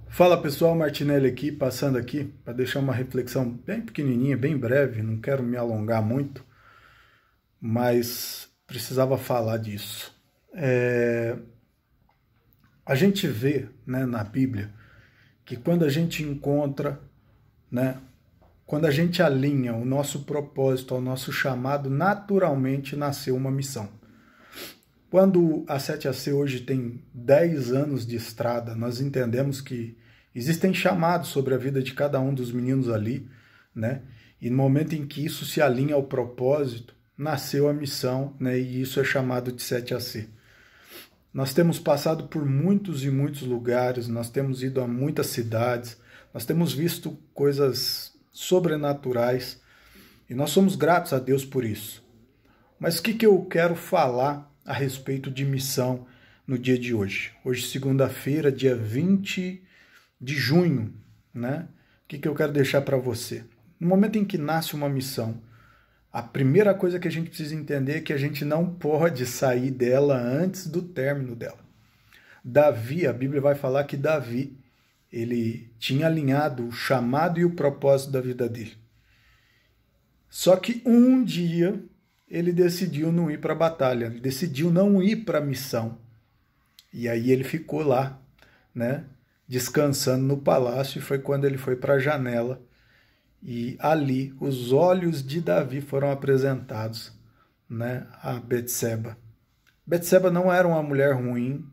Fala pessoal, Martinelli aqui, passando aqui para deixar uma reflexão bem pequenininha, bem breve, não quero me alongar muito, mas precisava falar disso. A gente vê, né, na Bíblia que quando a gente encontra, né, quando a gente alinha o nosso propósito ao nosso chamado, naturalmente nasceu uma missão. Quando a 7AC hoje tem 10 anos de estrada, nós entendemos que existem chamados sobre a vida de cada um dos meninos ali, né? E no momento em que isso se alinha ao propósito, nasceu a missão, né? E isso é chamado de 7AC. Nós temos passado por muitos e muitos lugares, nós temos ido a muitas cidades, nós temos visto coisas sobrenaturais e nós somos gratos a Deus por isso. Mas o que eu quero falar a respeito de missão no dia de hoje? Hoje, segunda-feira, dia 20 de junho, né? O que eu quero deixar para você? No momento em que nasce uma missão, a primeira coisa que a gente precisa entender é que a gente não pode sair dela antes do término dela. Davi, a Bíblia vai falar que Davi, ele tinha alinhado o chamado e o propósito da vida dele. Só que um dia ele decidiu não ir para a batalha, ele decidiu não ir para a missão. E aí ele ficou lá, né, descansando no palácio, e foi quando ele foi para a janela. E ali os olhos de Davi foram apresentados, né, a Betseba. Betseba não era uma mulher ruim,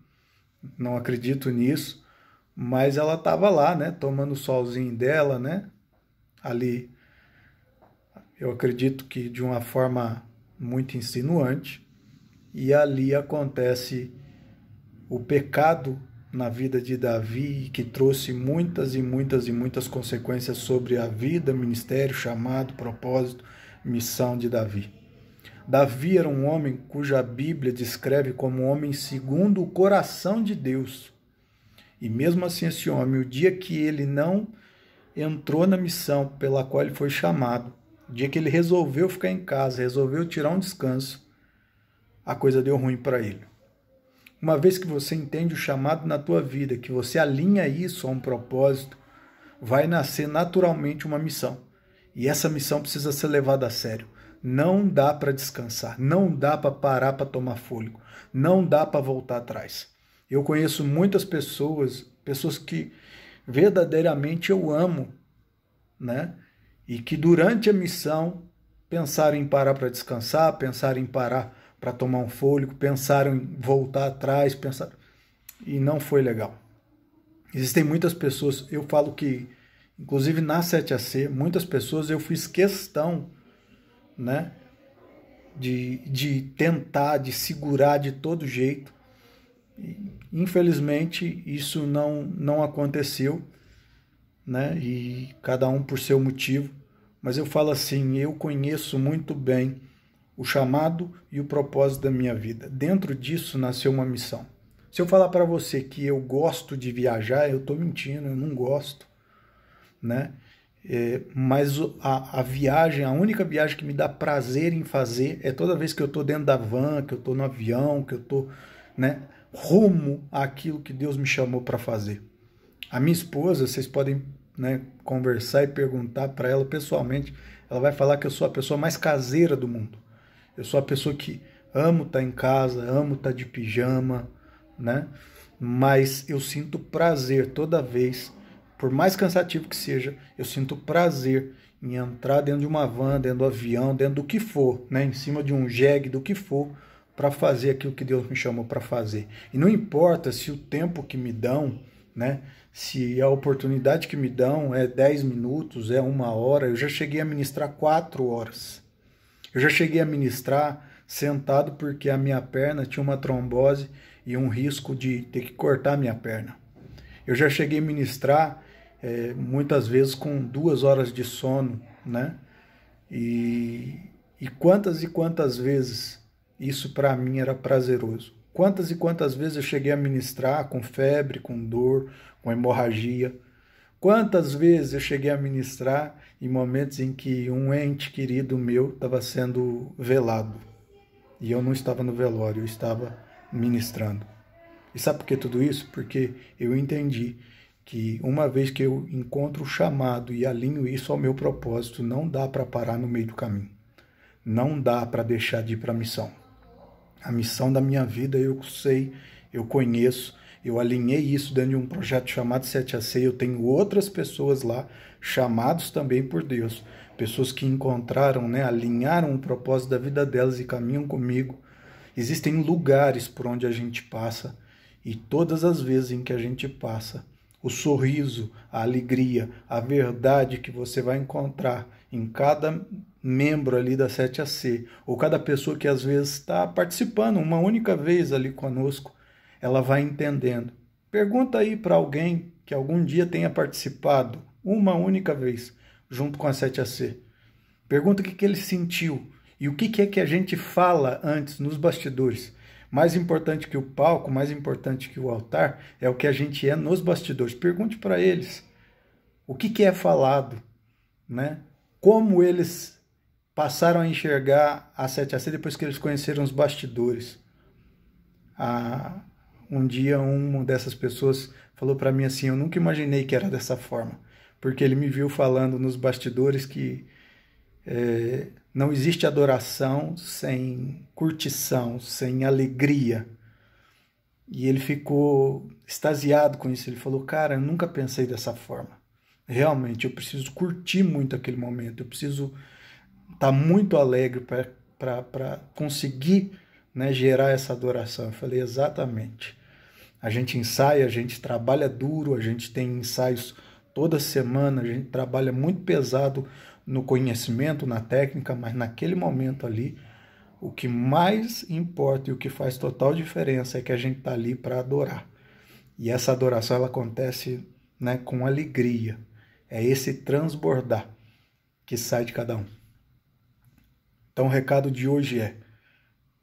não acredito nisso, mas ela estava lá, né, tomando o solzinho dela, né, ali, eu acredito que de uma forma muito insinuante, e ali acontece o pecado na vida de Davi, que trouxe muitas e muitas e muitas consequências sobre a vida, ministério, chamado, propósito, missão de Davi. Davi era um homem cuja Bíblia descreve como um homem segundo o coração de Deus. E mesmo assim esse homem, o dia que ele não entrou na missão pela qual ele foi chamado, o dia que ele resolveu ficar em casa, resolveu tirar um descanso, a coisa deu ruim para ele. Uma vez que você entende o chamado na tua vida, que você alinha isso a um propósito, vai nascer naturalmente uma missão. E essa missão precisa ser levada a sério. Não dá para descansar, não dá para parar para tomar fôlego, não dá para voltar atrás. Eu conheço muitas pessoas que verdadeiramente eu amo, né? E que durante a missão pensaram em parar para descansar, pensaram em parar para tomar um fôlego, pensaram em voltar atrás, e não foi legal. Existem muitas pessoas, eu falo que, inclusive na 7AC, muitas pessoas eu fiz questão, né, de tentar, de segurar de todo jeito. E, infelizmente, isso não aconteceu, né, e cada um por seu motivo. Mas eu falo assim, eu conheço muito bem o chamado e o propósito da minha vida. Dentro disso nasceu uma missão. Se eu falar para você que eu gosto de viajar, eu estou mentindo, eu não gosto, né? Mas a viagem, a única viagem que me dá prazer em fazer é toda vez que eu estou dentro da van, que eu estou no avião, que eu estou, né, rumo àquilo que Deus me chamou para fazer. A minha esposa, vocês podem, né, conversar e perguntar para ela pessoalmente, ela vai falar que eu sou a pessoa mais caseira do mundo. Eu sou a pessoa que amo estar em casa, amo estar de pijama, né? Mas eu sinto prazer toda vez, por mais cansativo que seja, eu sinto prazer em entrar dentro de uma van, dentro do avião, dentro do que for, né? Em cima de um jegue, do que for, para fazer aquilo que Deus me chamou para fazer. E não importa se o tempo que me dão, né? Se a oportunidade que me dão é 10 minutos, é 1 hora, eu já cheguei a ministrar 4 horas. Eu já cheguei a ministrar sentado porque a minha perna tinha uma trombose e um risco de ter que cortar a minha perna. Eu já cheguei a ministrar muitas vezes com 2 horas de sono, né? E quantas vezes isso para mim era prazeroso. Quantas e quantas vezes eu cheguei a ministrar com febre, com dor, com hemorragia. Quantas vezes eu cheguei a ministrar em momentos em que um ente querido meu estava sendo velado. E eu não estava no velório, eu estava ministrando. E sabe por que tudo isso? Porque eu entendi que uma vez que eu encontro o chamado e alinho isso ao meu propósito, não dá para parar no meio do caminho. Não dá para deixar de ir para a missão. A missão da minha vida eu sei, eu conheço, eu alinhei isso dentro de um projeto chamado 7AC, eu tenho outras pessoas lá, chamados também por Deus, pessoas que encontraram, né, alinharam o propósito da vida delas e caminham comigo. Existem lugares por onde a gente passa, e todas as vezes em que a gente passa, o sorriso, a alegria, a verdade que você vai encontrar em cada membro ali da 7AC, ou cada pessoa que às vezes está participando uma única vez ali conosco, ela vai entendendo. Pergunta aí para alguém que algum dia tenha participado uma única vez junto com a 7AC. Pergunta o que ele sentiu e o que é que a gente fala antes nos bastidores. Mais importante que o palco, mais importante que o altar, é o que a gente é nos bastidores. Pergunte para eles o que é falado, né? Como eles passaram a enxergar a 7AC depois que eles conheceram os bastidores. Um dia, uma dessas pessoas falou para mim assim, eu nunca imaginei que era dessa forma, porque ele me viu falando nos bastidores que não existe adoração sem curtição, sem alegria. E ele ficou extasiado com isso. Ele falou, cara, eu nunca pensei dessa forma. Realmente, eu preciso curtir muito aquele momento. Eu preciso estar muito alegre para conseguir, né, gerar essa adoração. Eu falei, exatamente. A gente ensaia, a gente trabalha duro, a gente tem ensaios toda semana, a gente trabalha muito pesado no conhecimento, na técnica, mas naquele momento ali, o que mais importa e o que faz total diferença é que a gente está ali para adorar. E essa adoração ela acontece, né, com alegria. É esse transbordar que sai de cada um. Então o recado de hoje é,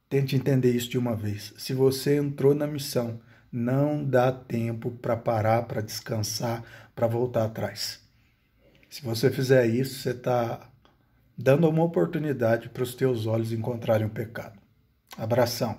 tente entender isso de uma vez. Se você entrou na missão, não dá tempo para parar, para descansar, para voltar atrás. Se você fizer isso, você está dando uma oportunidade para os teus olhos encontrarem o pecado. Abração.